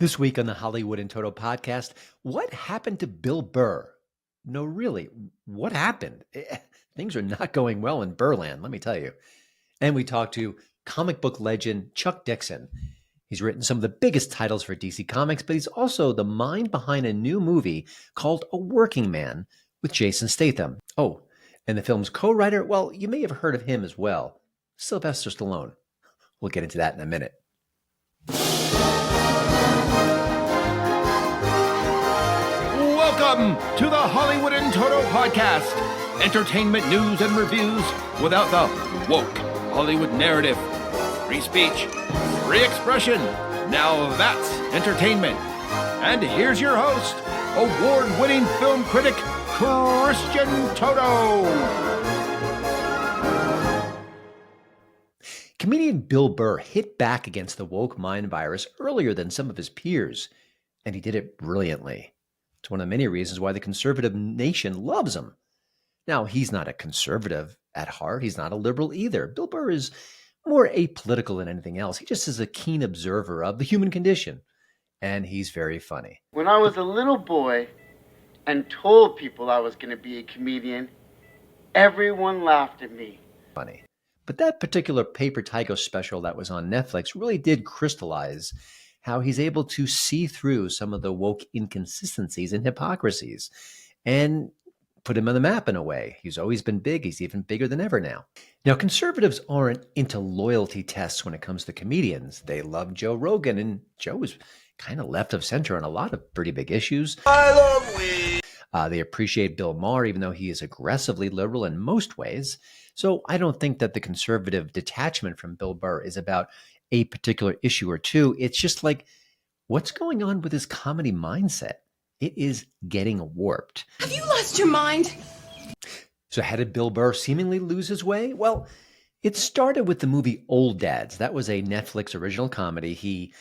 This week on the Hollywood in Toto podcast, what happened to Bill Burr? No, really, what happened? Things are not going well in Burrland, let me tell you. And we talked to comic book legend Chuck Dixon. He's written some of the biggest titles for DC Comics, but he's also the mind behind a new movie called A Working Man with Jason Statham. Oh, and the film's co-writer, well, you may have heard of him as well, Sylvester Stallone. We'll get into that in a minute. Welcome to the Hollywood in Toto podcast. Entertainment news and reviews without the woke Hollywood narrative. Free speech, free expression. Now that's entertainment. And here's your host, award-winning film critic, Christian Toto. Comedian Bill Burr hit back against the woke mind virus earlier than some of his peers, and he did it brilliantly. It's one of the many reasons why the conservative nation loves him. Now, he's not a conservative at heart. He's not a liberal either. Bill Burr is more apolitical than anything else. He just is a keen observer of the human condition, and he's very funny. When I was a little boy and told people I was going to be a comedian, everyone laughed at me. Funny. But that particular Paper Tiger special that was on Netflix really did crystallize how he's able to see through some of the woke inconsistencies and hypocrisies and put him on the map in a way. He's always been big. He's even bigger than ever now. Now, conservatives aren't into loyalty tests when it comes to comedians. They love Joe Rogan, and Joe is kind of left of center on a lot of pretty big issues. I love weed. They appreciate Bill Maher, even though he is aggressively liberal in most ways. So I don't think that the conservative detachment from Bill Burr is about a particular issue or two. It's just like, what's going on with his comedy mindset? It is getting warped. Have you lost your mind? So how did Bill Burr seemingly lose his way? Well, it started with the movie Old Dads. That was a Netflix original comedy. He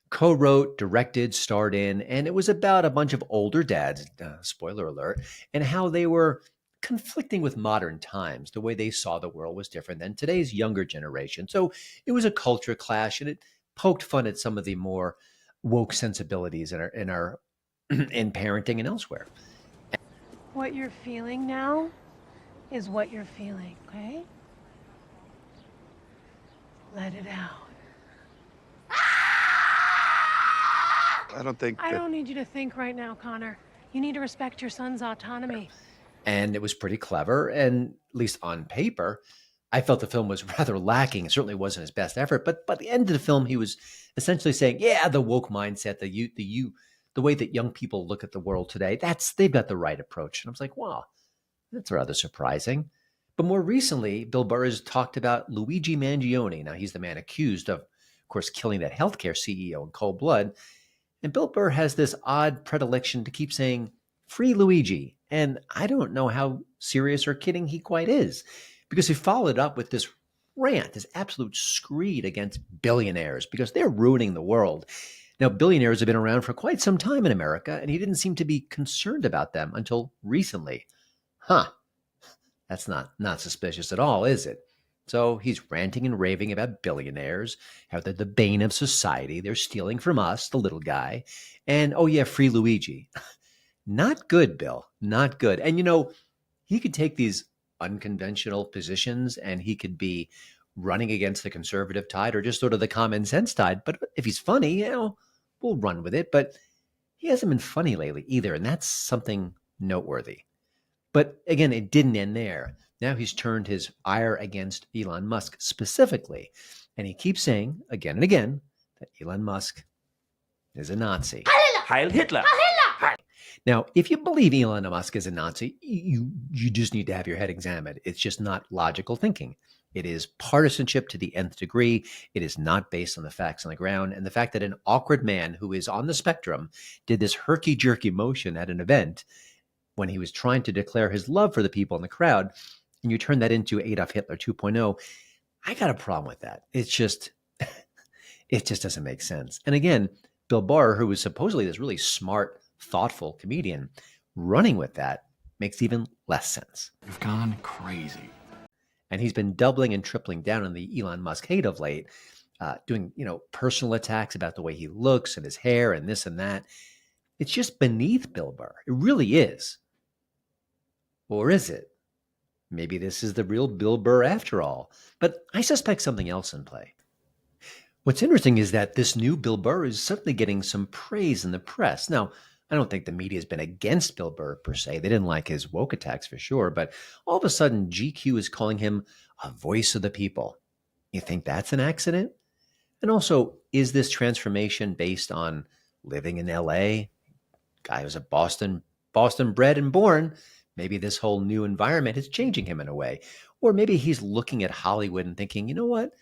co-wrote, directed, starred in, and it was about a bunch of older dads, spoiler alert, and how they were conflicting with modern times. The way they saw the world was different than today's younger generation. So it was a culture clash, and it poked fun at some of the more woke sensibilities in in parenting and elsewhere. What you're feeling now is what you're feeling, okay? Let it out. I don't need you to think right now, Connor. You need to respect your son's autonomy. And it was pretty clever, and at least on paper, I felt the film was rather lacking. It certainly wasn't his best effort, but by the end of the film, he was essentially saying, yeah, the woke mindset, the way that young people look at the world today, they've got the right approach. And I was like, wow, that's rather surprising. But more recently, Bill Burr has talked about Luigi Mangione. Now, he's the man accused of course, killing that healthcare CEO in cold blood. And Bill Burr has this odd predilection to keep saying, free Luigi. And I don't know how serious or kidding he quite is, because he followed up with this rant, this absolute screed against billionaires, because they're ruining the world. Now, billionaires have been around for quite some time in America, and he didn't seem to be concerned about them until recently. That's not suspicious at all, is it? So he's ranting and raving about billionaires, how they're the bane of society. They're stealing from us, the little guy. And, oh yeah, free Luigi. Not good, Bill. Not good. And, he could take these unconventional positions and he could be running against the conservative tide or just sort of the common sense tide. But if he's funny, we'll run with it. But he hasn't been funny lately either. And that's something noteworthy. But again, it didn't end there. Now he's turned his ire against Elon Musk specifically. And he keeps saying again and again that Elon Musk is a Nazi. Heil Hitler. Now, if you believe Elon Musk is a Nazi, you just need to have your head examined. It's just not logical thinking. It is partisanship to the nth degree. It is not based on the facts on the ground. And the fact that an awkward man who is on the spectrum did this herky-jerky motion at an event when he was trying to declare his love for the people in the crowd, and you turn that into Adolf Hitler 2.0, I got a problem with that. It just doesn't make sense. And again, Bill Burr, who was supposedly this really smart, thoughtful comedian, running with that makes even less sense. You've gone crazy. And he's been doubling and tripling down on the Elon Musk hate of late. doing, personal attacks about the way he looks and his hair and this and that. It's just beneath Bill Burr. It really is. Or is it? Maybe this is the real Bill Burr after all. But I suspect something else in play. What's interesting is that this new Bill Burr is suddenly getting some praise in the press. Now, I don't think the media has been against Bill Burr per se. They didn't like his woke attacks for sure. But all of a sudden, GQ is calling him a voice of the people. You think that's an accident? And also, is this transformation based on living in LA? Guy who's a Boston bred and born. Maybe this whole new environment is changing him in a way. Or maybe he's looking at Hollywood and thinking, you know what?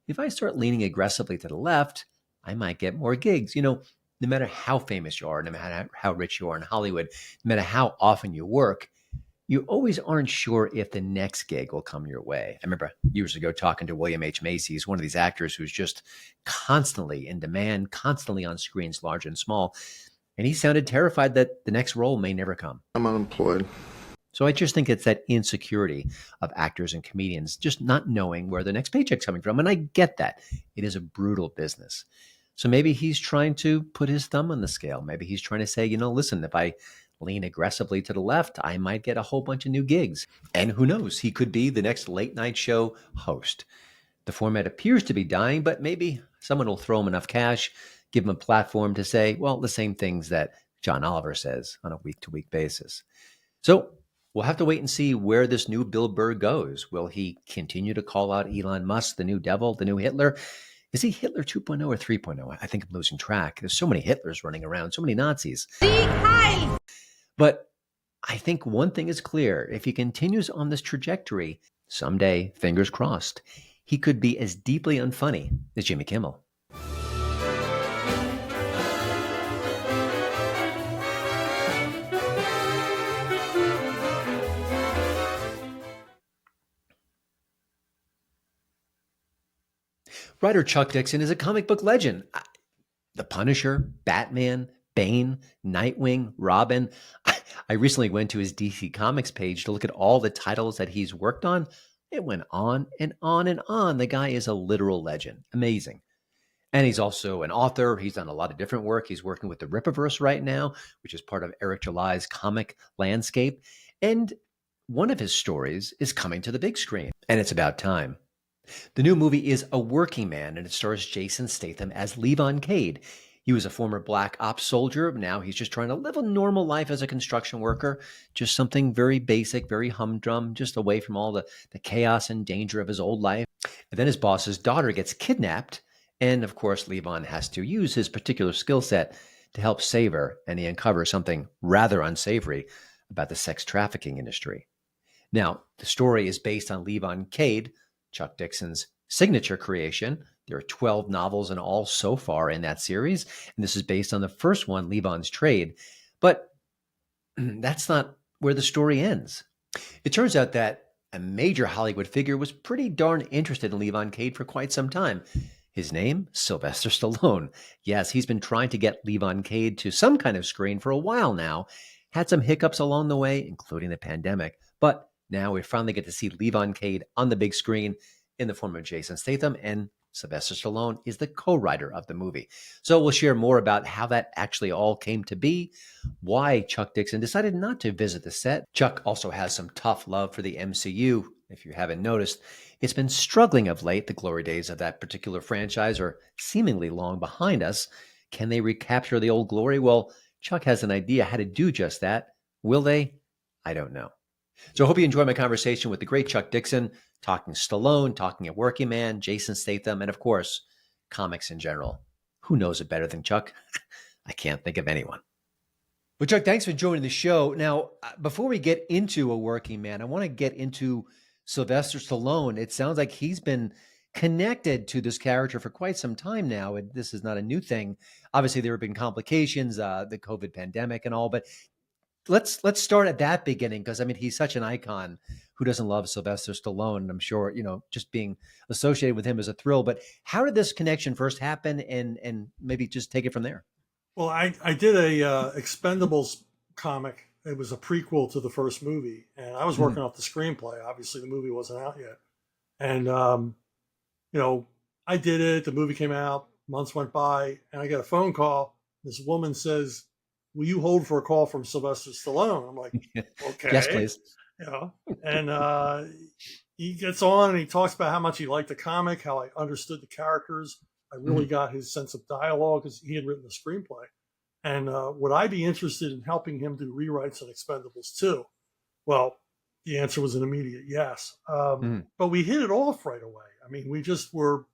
If I start leaning aggressively to the left, I might get more gigs. No matter how famous you are, no matter how rich you are in Hollywood, no matter how often you work, you always aren't sure if the next gig will come your way. I remember years ago talking to William H. Macy. He's one of these actors who's just constantly in demand, constantly on screens, large and small. And he sounded terrified that the next role may never come. I'm unemployed. So I just think it's that insecurity of actors and comedians just not knowing where the next paycheck's coming from. And I get that. It is a brutal business. So maybe he's trying to put his thumb on the scale. Maybe he's trying to say, listen, if I lean aggressively to the left, I might get a whole bunch of new gigs. And who knows, he could be the next late night show host. The format appears to be dying, but maybe someone will throw him enough cash, give him a platform to say, well, the same things that John Oliver says on a week-to-week basis. So we'll have to wait and see where this new Bill Burr goes. Will he continue to call out Elon Musk, the new devil, the new Hitler? Is he Hitler 2.0 or 3.0? I think I'm losing track. There's so many Hitlers running around, so many Nazis. But I think one thing is clear. If he continues on this trajectory, someday, fingers crossed, he could be as deeply unfunny as Jimmy Kimmel. Writer Chuck Dixon is a comic book legend. The Punisher, Batman, Bane, Nightwing, Robin. I recently went to his DC Comics page to look at all the titles that he's worked on. It went on and on and on. The guy is a literal legend. Amazing. And he's also an author. He's done a lot of different work. He's working with the Rippaverse right now, which is part of Eric July's comic landscape. And one of his stories is coming to the big screen, and it's about time. The new movie is A Working Man, and it stars Jason Statham as Levon Cade. He was a former black ops soldier. Now he's just trying to live a normal life as a construction worker, just something very basic, very humdrum, just away from all the chaos and danger of his old life. And then his boss's daughter gets kidnapped, and of course, Levon has to use his particular skill set to help save her, and he uncovers something rather unsavory about the sex trafficking industry. Now, the story is based on Levon Cade, Chuck Dixon's signature creation. There are 12 novels in all so far in that series, and this is based on the first one, Levon's Trade. But that's not where the story ends. It turns out that a major Hollywood figure was pretty darn interested in Levon Cade for quite some time. His name, Sylvester Stallone. Yes, he's been trying to get Levon Cade to some kind of screen for a while now. Had some hiccups along the way, including the pandemic. But now we finally get to see Levon Cade on the big screen in the form of Jason Statham, and Sylvester Stallone is the co-writer of the movie. So we'll share more about how that actually all came to be, why Chuck Dixon decided not to visit the set. Chuck also has some tough love for the MCU. If you haven't noticed, it's been struggling of late. The glory days of that particular franchise are seemingly long behind us. Can they recapture the old glory? Well, Chuck has an idea how to do just that. Will they? I don't know. So I hope you enjoy my conversation with the great Chuck Dixon, talking Stallone, talking A Working Man, Jason Statham, and of course, comics in general. Who knows it better than Chuck? I can't think of anyone. Well, Chuck, thanks for joining the show. Now, before we get into A Working Man, I want to get into Sylvester Stallone. It sounds like he's been connected to this character for quite some time now, and this is not a new thing. Obviously, there have been complications, the COVID pandemic and all, but let's start at that beginning, because I mean, he's such an icon. Who doesn't love Sylvester Stallone? And I'm sure, just being associated with him is a thrill. But how did this connection first happen, and maybe just take it from there? Well, I did a Expendables comic. It was a prequel to the first movie, and I was working off the screenplay. Obviously, the movie wasn't out yet, and I did it. The movie came out. Months went by, and I got a phone call. This woman says, "Will you hold for a call from Sylvester Stallone?" I'm like, Yes, "Okay." please. You know, and he gets on and he talks about how much he liked the comic, how I understood the characters. I really got his sense of dialogue because he had written the screenplay. And would I be interested in helping him do rewrites on Expendables 2? Well, the answer was an immediate yes. But we hit it off right away. I mean, we just were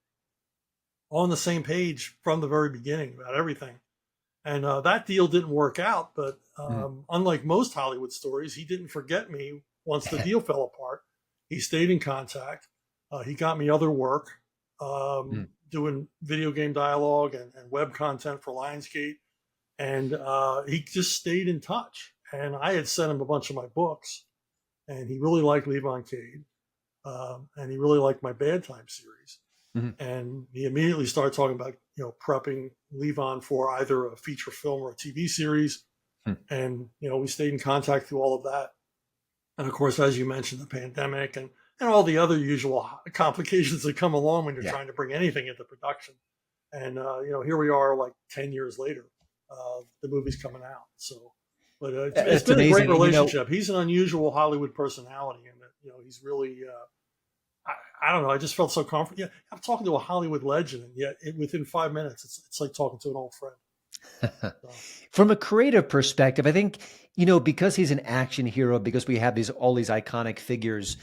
on the same page from the very beginning about everything. And that deal didn't work out. But unlike most Hollywood stories, he didn't forget me once the deal fell apart. He stayed in contact. He got me other work, doing video game dialogue and web content for Lionsgate. And he just stayed in touch. And I had sent him a bunch of my books. And he really liked Levon Cade. And he really liked my Bad Time series. And he immediately started talking about, prepping Levon for either a feature film or a TV series. And, we stayed in contact through all of that. And of course, as you mentioned, the pandemic and all the other usual complications that come along when you're trying to bring anything into production. And, here we are like 10 years later, the movie's coming out. So, but it's been amazing. A great relationship. He's an unusual Hollywood personality, and he's really, I don't know. I just felt so comfortable. Yeah, I'm talking to a Hollywood legend, and yet within 5 minutes, it's like talking to an old friend. From a creative perspective, I think, because he's an action hero, because we have all these iconic figures,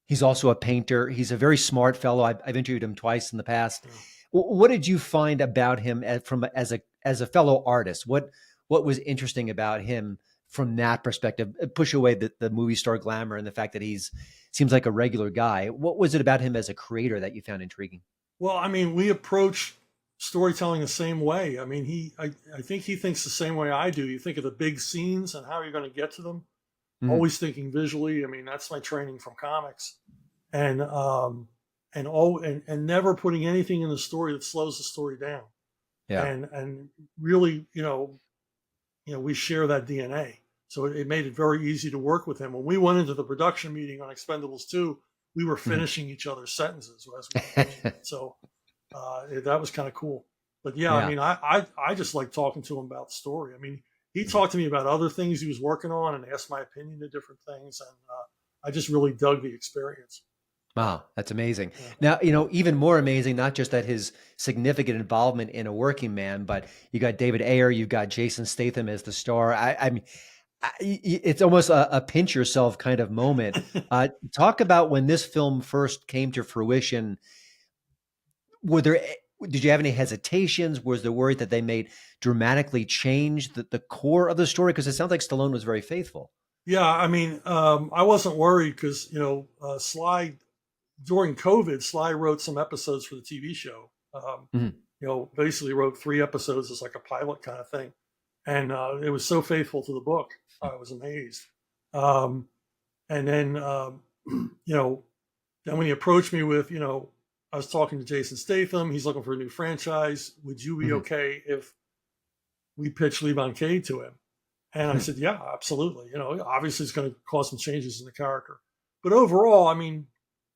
he's also a painter. He's a very smart fellow. I've interviewed him twice in the past. What did you find about him as a fellow artist? What was interesting about him from that perspective? Push away the movie star glamour and the fact that seems like a regular guy. What was it about him as a creator that you found intriguing? Well, I mean, we approach storytelling the same way. I mean, I think he thinks the same way I do. You think of the big scenes and how you're going to get to them. Always thinking visually. I mean, that's my training from comics, and never putting anything in the story that slows the story down. Yeah, and really, we share that DNA. So it made it very easy to work with him. When we went into the production meeting on Expendables 2, we were finishing each other's sentences as we were finishing it. So that was kind of cool. But I mean, I just like talking to him about the story. I mean, he talked to me about other things he was working on and asked my opinion of different things. And I just really dug the experience. Wow, that's amazing. Yeah. Now, even more amazing, not just that his significant involvement in A Working Man, but you got David Ayer, you've got Jason Statham as the star. I mean, it's almost a pinch yourself kind of moment. Talk about when this film first came to fruition. Did you have any hesitations? Was there worry that they may dramatically change the core of the story? Because it sounds like Stallone was very faithful. Yeah, I mean, I wasn't worried because, Sly, during COVID, Sly wrote some episodes for the TV show. Basically wrote 3 episodes as like a pilot kind of thing. And it was so faithful to the book. I was amazed. And then, then when he approached me with, I was talking to Jason Statham. He's looking for a new franchise. Would you be okay if we pitch Levon Cade to him? And I said, yeah, absolutely. Obviously it's going to cause some changes in the character. But overall, I mean,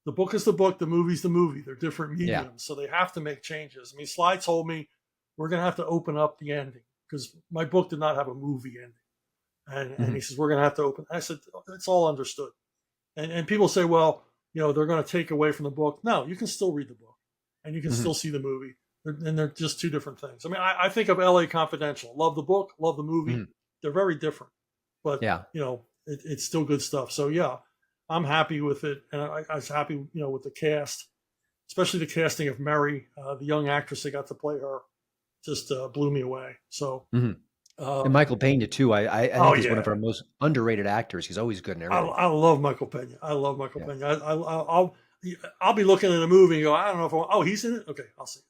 the book is the book, the movie's the movie. They're different mediums, so they have to make changes. I mean, Sly told me we're going to have to open up the ending because my book did not have a movie ending. And he says, we're going to have to open. I said, it's all understood. And people say, well, they're going to take away from the book. No, you can still read the book and you can still see the movie. And they're just 2 different things. I mean, I think of LA Confidential. Love the book, love the movie. They're very different, but it's still good stuff. So I'm happy with it. And I was happy, with the cast, especially the casting of Mary, the young actress that got to play her just blew me away. So, and Michael Pena too. I think he's one of our most underrated actors. He's always good in everything. I love Michael Pena. I love Michael Pena. I'll be looking at a movie and go, I don't know if he's in it. Okay, I'll see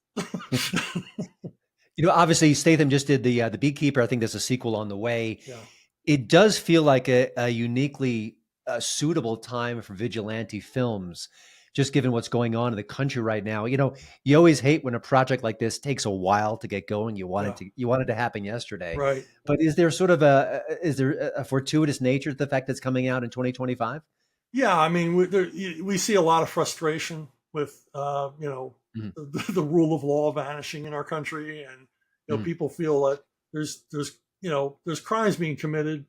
it. Obviously Statham just did the Beekeeper. I think there's a sequel on the way. Yeah. It does feel like a uniquely suitable time for vigilante films, just given what's going on in the country right now. You always hate when a project like this takes a while to get going. You want it to happen yesterday. Right. But is there sort of a fortuitous nature to the fact that it's coming out in 2025? Yeah. I mean, we see a lot of frustration with, Mhm. the rule of law vanishing in our country, and Mhm. people feel that there's crimes being committed,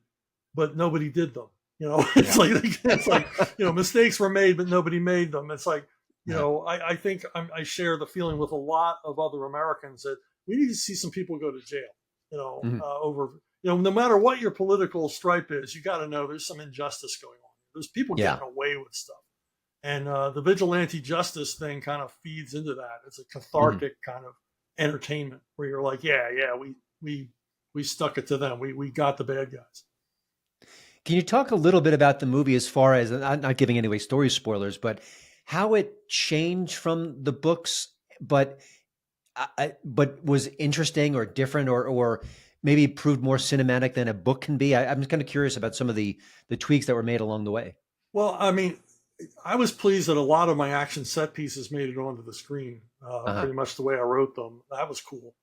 but nobody did them. It's Yeah. like mistakes were made, but nobody made them. It's like Uh-huh. I think I share the feeling with a lot of other Americans that we need to see some people go to jail. Mhm. Over no matter what your political stripe is, you got to know there's some injustice going on. There's people Yeah. getting away with stuff. And the vigilante justice thing kind of feeds into that. It's a Mhm. cathartic kind of entertainment where you're like, yeah, we stuck it to them. We got the bad guys. Can you talk a little bit about the movie as far as, I'm not giving any story spoilers, but how it changed from the books, but but was interesting or different, or maybe proved more cinematic than a book can be? I'm kind of curious about some of the tweaks that were made along the way. Well, I mean, I was pleased that a lot of my action set pieces made it onto the screen, Uh-huh. pretty much the way I wrote them. That was cool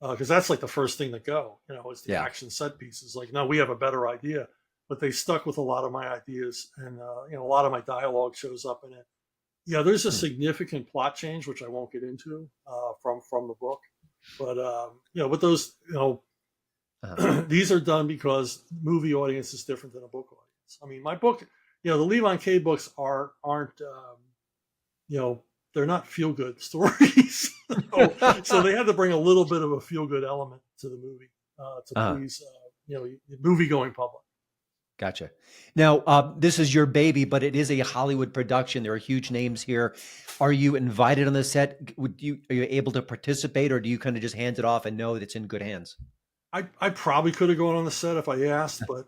because that's like the first thing to go. Is the Yeah. action set pieces. Like, no, we have a better idea, but they stuck with a lot of my ideas, and a lot of my dialogue shows up in it. Yeah, there's a Hmm. significant plot change which I won't get into from the book, but with those, Uh-huh. these are done because movie audience is different than a book audience. I mean, my book, the Levon Cade books aren't they're not feel good stories, so they had to bring a little bit of a feel good element to the movie to Uh-huh. please movie going public. Gotcha. Now, this is your baby, but it is a Hollywood production. There are huge names here. Are you invited on the set? Are you able to participate, or do you kind of just hand it off and know that it's in good hands? I probably could have gone on the set if I asked, but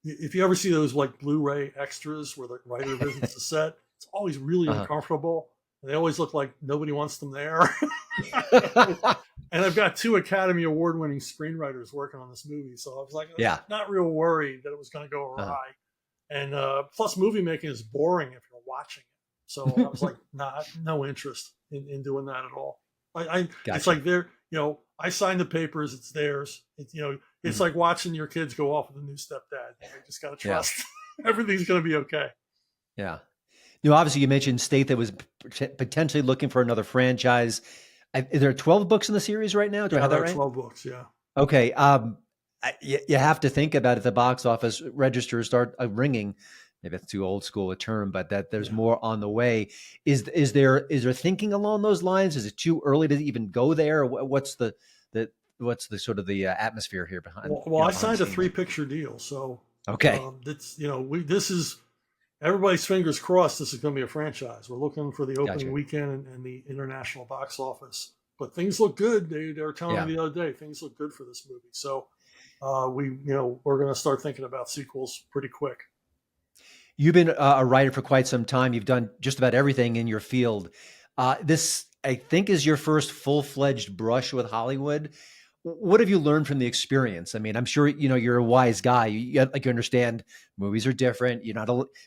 if you ever see those like Blu-ray extras where the writer visits the set, it's always really Uh-huh. uncomfortable. And they always look like nobody wants them there. And I've got 2 Academy Award-winning screenwriters working on this movie, so I was like, Yeah. not real worried that it was going to go awry. Uh-huh. And plus, movie making is boring if you're watching it. So I was like, no interest in doing that at all. It's Gotcha. like I signed the papers, it's theirs. It's like watching your kids go off with a new stepdad. You just got to trust everything's going to be okay. Yeah. Obviously, you mentioned Statham was potentially looking for another franchise. Is there 12 books in the series right now? Do I have that right? 12 books, yeah. Okay. You have to think about it. The box office registers start ringing. Maybe that's too old school a term, but that there's more on the way. Is there thinking along those lines? Is it too early to even go there? What's the sort of the atmosphere here behind? Well, I signed a 3-picture deal, so okay. This is everybody's fingers crossed. This is going to be a franchise. We're looking for the opening weekend and the international box office, but things look good. They were telling me the other day things look good for this movie. So we're going to start thinking about sequels pretty quick. You've been a writer for quite some time. You've done just about everything in your field. This, I think, is your first full-fledged brush with Hollywood. What have you learned from the experience? I mean, I'm sure, you're a wise guy. You understand movies are different.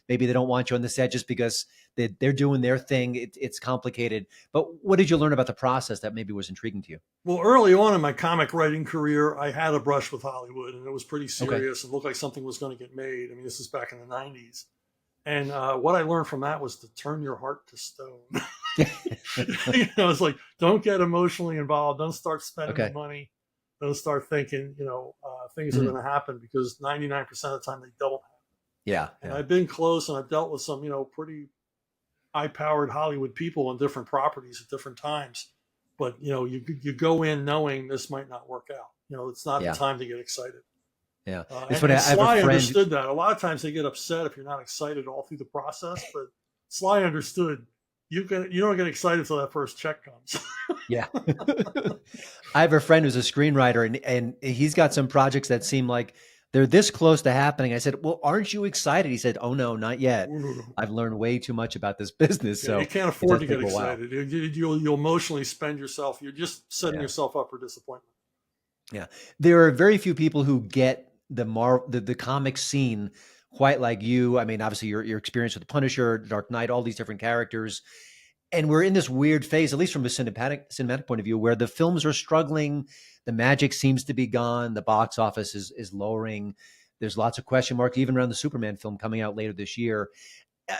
Maybe they don't want you on the set just because they're doing their thing. It's complicated. But what did you learn about the process that maybe was intriguing to you? Well, early on in my comic writing career, I had a brush with Hollywood, and it was pretty serious. It looked like something was going to get made. I mean, this is back in the 90s. And what I learned from that was to turn your heart to stone. It's like, don't get emotionally involved. Don't start spending money. Don't start thinking, things are going to happen, because 99% of the time they don't happen. Yeah. And I've been close, and I've dealt with some, pretty high-powered Hollywood people on different properties at different times. But, you go in knowing this might not work out. It's not the time to get excited. Yeah. And Sly understood that. A lot of times they get upset if you're not excited all through the process, but Sly understood you don't get excited until that first check comes. Yeah. I have a friend who's a screenwriter, and he's got some projects that seem like they're this close to happening. I said, well, aren't you excited? He said, oh, no, not yet. I've learned way too much about this business. So you can't afford to get excited. You'll emotionally spend yourself. You're just setting yourself up for disappointment. Yeah. There are very few people who get the comic scene quite like you. I mean, obviously your experience with the Punisher, Dark Knight, all these different characters. And we're in this weird phase, at least from a cinematic point of view, where the films are struggling. The magic seems to be gone. The box office is lowering. There's lots of question marks, even around the Superman film coming out later this year.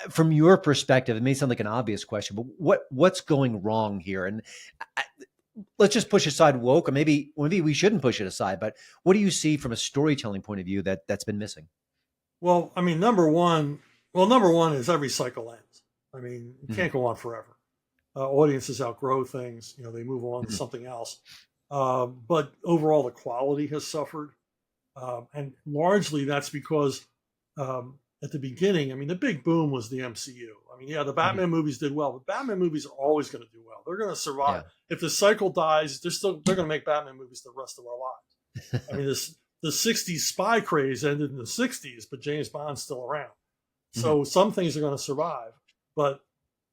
from your perspective, it may sound like an obvious question, but what's going wrong here? And I, let's just push aside woke, or maybe we shouldn't push it aside. But what do you see from a storytelling point of view that's been missing? Well, I mean, number one is every cycle ends. I mean, it can't go on forever. Audiences outgrow things. They move on to something else. But overall, the quality has suffered. And largely that's because at the beginning, I mean, the big boom was the MCU. I mean, the Batman movies did well, but Batman movies are always going to do well. They're going to survive. Yeah. If the cycle dies, they're going to make Batman movies the rest of our lives. I mean, the 60s spy craze ended in the 60s, but James Bond's still around. So some things are going to survive. But,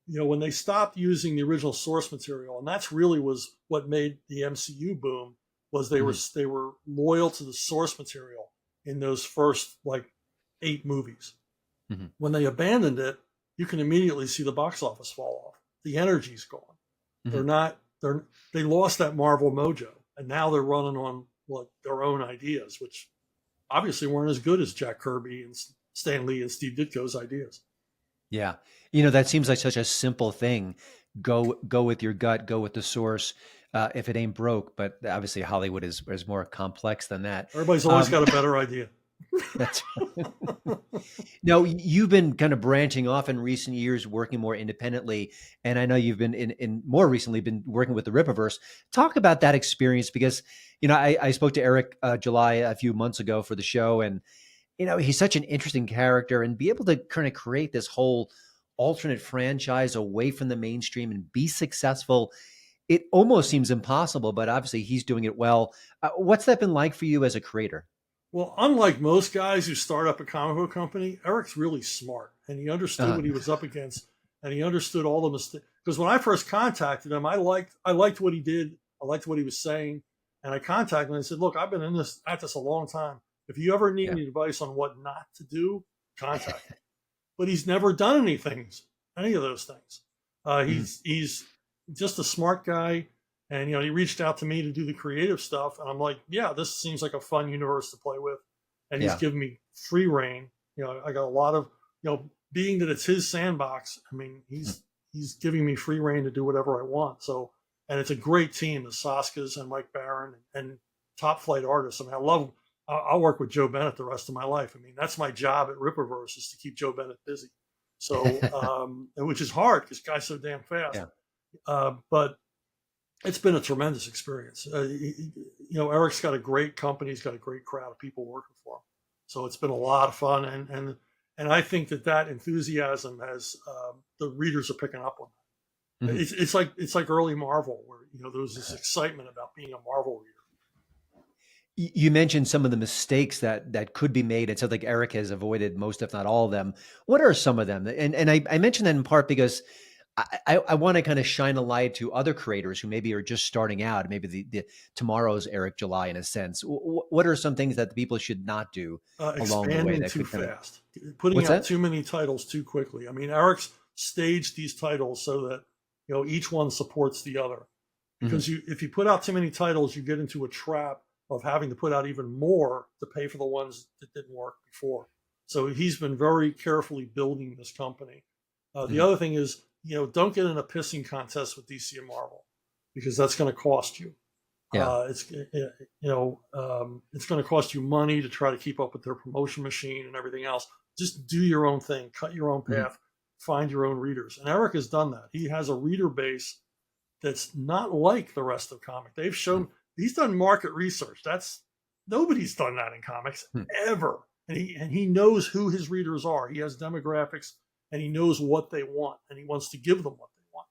when they stopped using the original source material, and that's really was what made the MCU boom, was they were loyal to the source material in those first 8 movies. When they abandoned it, you can immediately see the box office fall off. The energy's gone. They lost that Marvel mojo, and now they're running on their own ideas, which obviously weren't as good as Jack Kirby and Stan Lee and Steve Ditko's ideas. Yeah. That seems like such a simple thing. Go with your gut, go with the source. If it ain't broke, but obviously Hollywood is more complex than that. Everybody's always got a better idea. That's right. Now, you've been kind of branching off in recent years, working more independently. And I know you've been in more recently been working with the Rippaverse. Talk about that experience, because, I spoke to Eric July a few months ago for the show, and, he's such an interesting character, and be able to kind of create this whole alternate franchise away from the mainstream and be successful. It almost seems impossible, but obviously he's doing it well. What's that been like for you as a creator? Well, unlike most guys who start up a comic book company, Eric's really smart, and he understood what he was up against, and he understood all the mistakes. Because when I first contacted him, I liked what he did, I liked what he was saying, and I contacted him and said, "Look, I've been at this a long time. If you ever need any advice on what not to do, contact me." But he's never done any of those things. He's just a smart guy. And, he reached out to me to do the creative stuff. And I'm like, yeah, this seems like a fun universe to play with. And he's given me free reign. I got a lot of, being that it's his sandbox. I mean, he's giving me free reign to do whatever I want. So, and it's a great team, the Saskas and Mike Barron and top flight artists. I mean, I'll work with Joe Bennett the rest of my life. I mean, that's my job at Rippaverse, is to keep Joe Bennett busy. So, which is hard because the guy's so damn fast. Yeah. But it's been a tremendous experience. Eric's got a great company. He's got a great crowd of people working for him. So it's been a lot of fun. And I think that enthusiasm has, the readers are picking up on that. It's like early Marvel, where, there was this excitement about being a Marvel reader. You mentioned some of the mistakes that could be made. It sounds like Eric has avoided most, if not all of them. What are some of them? And I mentioned that in part because I want to kind of shine a light to other creators who maybe are just starting out, maybe the tomorrow's Eric July in a sense. What are some things that the people should not do along the way? Expanding too fast, putting out too many titles too quickly. I mean, Eric's staged these titles so that each one supports the other. Because if you put out too many titles, you get into a trap of having to put out even more to pay for the ones that didn't work before. So he's been very carefully building this company. The other thing is, don't get in a pissing contest with DC and Marvel, because that's going to cost you. Yeah. It's going to cost you money to try to keep up with their promotion machine and everything else. Just do your own thing, cut your own path, find your own readers. And Eric has done that. He has a reader base that's not like the rest of comic. They've shown he's done market research. Nobody's done that in comics ever. And he knows who his readers are. He has demographics, and he knows what they want, and he wants to give them what they want.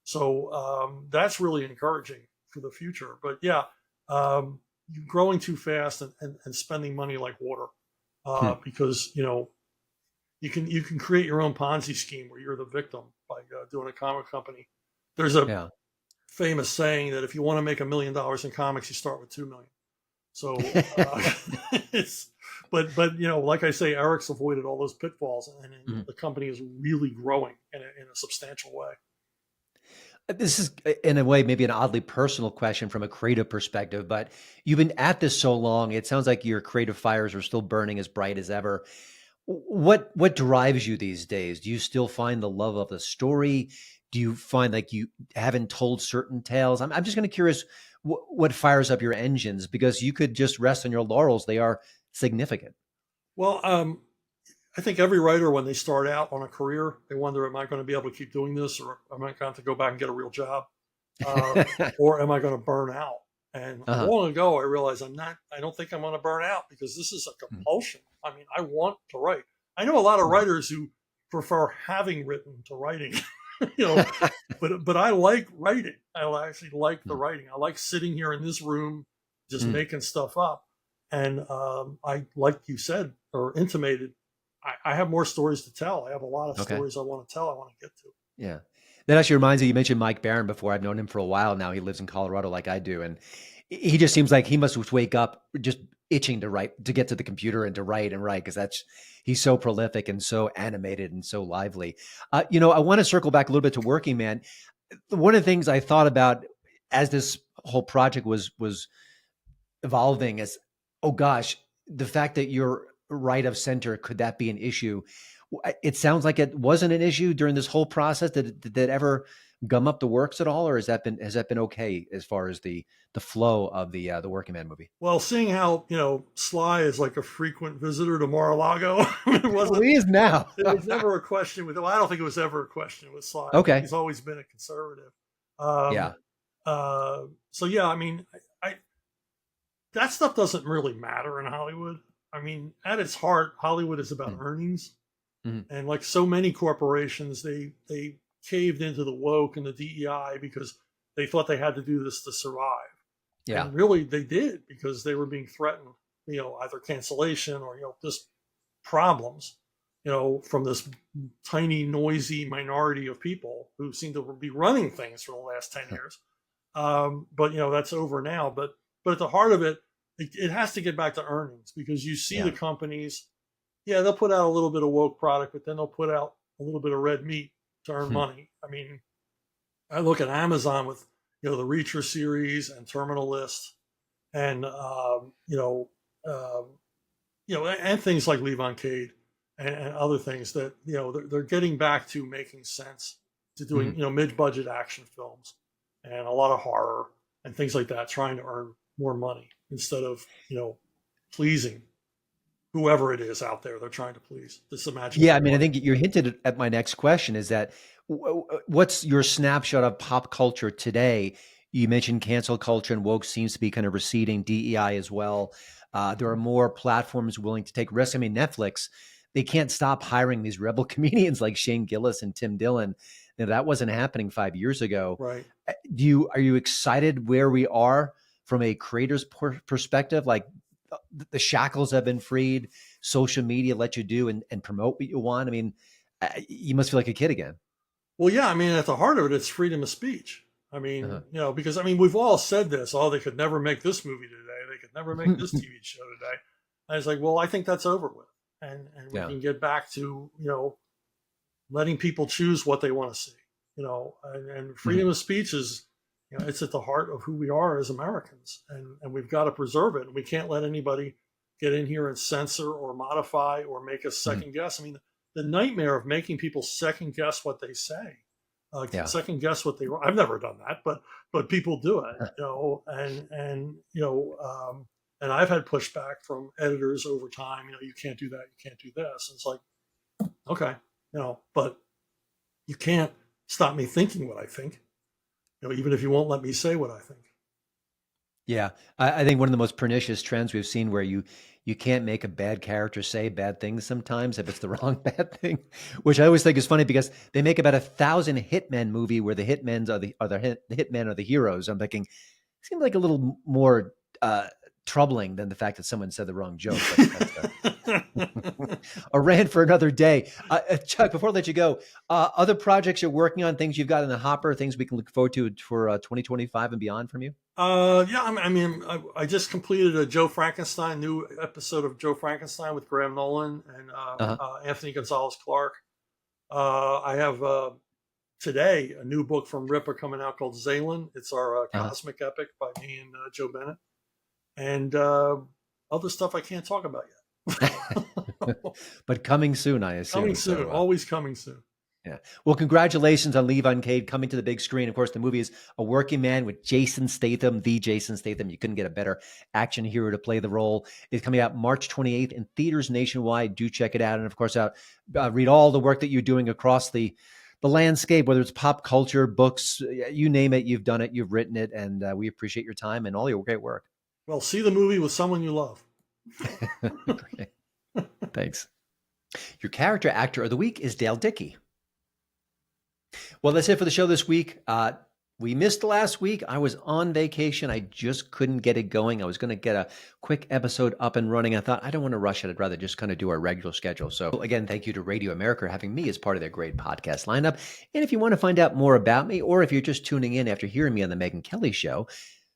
So that's really encouraging for the future. But yeah, you're growing too fast and spending money like water, because you can create your own Ponzi scheme where you're the victim by doing a comic company. There's a famous saying that if you want to make $1 million in comics, you start with 2 million. So but like I say, Eric's avoided all those pitfalls, and the company is really growing in a substantial way. This is, in a way, maybe an oddly personal question from a creative perspective, but you've been at this so long. It sounds like your creative fires are still burning as bright as ever. What drives you these days? Do you still find the love of the story? Do you find like you haven't told certain tales? I'm just kind of curious what fires up your engines, because you could just rest on your laurels. They are significant. Well, I think every writer, when they start out on a career, they wonder, am I going to be able to keep doing this, or am I going to have to go back and get a real job? Or am I going to burn out? And long ago, I realized I don't think I'm going to burn out, because this is a compulsion. I mean, I want to write. I know a lot of writers who prefer having written to writing, but I like writing. I actually like the writing. I like sitting here in this room, just making stuff up. And I, like you said, or intimated, I have more stories to tell. I have a lot of stories I want to tell, I want to get to. Yeah. That actually reminds me, you mentioned Mike Barron before. I've known him for a while now. He lives in Colorado like I do. And he just seems like he must wake up just itching to write, to get to the computer and to write and write, because he's so prolific and so animated and so lively. I want to circle back a little bit to Working Man. One of the things I thought about as this whole project was evolving is, oh gosh, the fact that you're right of center, could that be an issue? It sounds like it wasn't an issue during this whole process. Did that ever gum up the works at all, or has that been okay as far as the flow of the Working Man movie? Well, seeing how Sly is like a frequent visitor to Mar-a-Lago, he is now. It was never a question with. Well, I don't think it was ever a question with Sly. Okay, he's always been a conservative. Yeah. So yeah, I mean, I that stuff doesn't really matter in Hollywood. I mean, at its heart, Hollywood is about earnings. And like so many corporations, they caved into the woke and the DEI because they thought they had to do this to survive. Yeah. And really they did, because they were being threatened, either cancellation or, just problems, from this tiny, noisy minority of people who seem to be running things for the last 10 years. But, that's over now. But at the heart of it, it has to get back to earnings, because you see the companies, they'll put out a little bit of woke product, but then they'll put out a little bit of red meat to earn money. I mean, I look at Amazon with, the Reacher series and Terminal List, and and things like Levon Cade and other things that they're getting back to making sense, to doing mid-budget action films and a lot of horror and things like that, trying to earn more money instead of pleasing whoever it is out there they're trying to please. This imaginary. Yeah, I mean, I think you're hinted at my next question is that what's your snapshot of pop culture today? You mentioned cancel culture and woke seems to be kind of receding, DEI as well. There are more platforms willing to take risks. I mean, Netflix, they can't stop hiring these rebel comedians like Shane Gillis and Tim Dillon. That wasn't happening 5 years ago. Right. Are you excited where we are from a creator's perspective? Like, the shackles have been freed. Social media let you do and promote what you want. I mean, you must feel like a kid again. Well, yeah. I mean, at the heart of it, it's freedom of speech. I mean, because I mean, we've all said this. Oh, they could never make this movie today. They could never make this TV show today. And it's like, well, I think that's over with, and we can get back to letting people choose what they want to see. And freedom of speech is. It's at the heart of who we are as Americans, and we've got to preserve it. And we can't let anybody get in here and censor or modify or make us second guess. I mean, the nightmare of making people second guess what they say, second guess what they. I've never done that, but people do it, and I've had pushback from editors over time. You can't do that. You can't do this. And it's like, okay, but you can't stop me thinking what I think. Even if you won't let me say what I think. Yeah. I think one of the most pernicious trends we've seen where you can't make a bad character say bad things sometimes if it's the wrong bad thing, which I always think is funny because they make about 1,000 hitmen movie where the hitmen are the hitmen are the heroes. I'm thinking, it seems like a little more troubling than the fact that someone said the wrong joke. That's a rant for another day. Chuck, before I let you go, other projects you're working on, things you've got in the hopper, things we can look forward to for 2025 and beyond from you? I just completed a Joe Frankenstein, new episode of Joe Frankenstein with Graham Nolan and Anthony Gonzalez Clark. I have today a new book from Ripper coming out called Zaylan. It's our cosmic epic by me and Joe Bennett. And other stuff I can't talk about yet. But coming soon, I assume. Coming soon, always coming soon. Yeah. Well, congratulations on Levon Cade coming to the big screen. Of course, the movie is A Working Man with Jason Statham, the Jason Statham. You couldn't get a better action hero to play the role. It's coming out March 28th in theaters nationwide. Do check it out. And of course, read all the work that you're doing across the landscape, whether it's pop culture, books, you name it, you've done it, you've written it. And we appreciate your time and all your great work. Well, see the movie with someone you love. Thanks. Your character actor of the week is Dale Dickey. Well, that's it for the show this week. We missed last week. I was on vacation. I just couldn't get it going. I was going to get a quick episode up and running. I thought, I don't want to rush it. I'd rather just kind of do our regular schedule. So again, thank you to Radio America for having me as part of their great podcast lineup. And if you want to find out more about me, or if you're just tuning in after hearing me on the Megyn Kelly Show,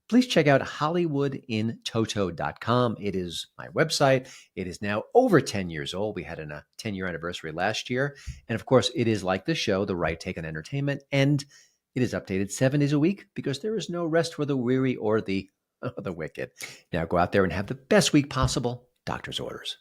please check out HollywoodInToto.com. It is my website. It is now over 10 years old. We had a 10-year anniversary last year. And of course, it is like the show, The Right Take on Entertainment. And it is updated 7 days a week because there is no rest for the weary or the wicked. Now go out there and have the best week possible. Doctor's orders.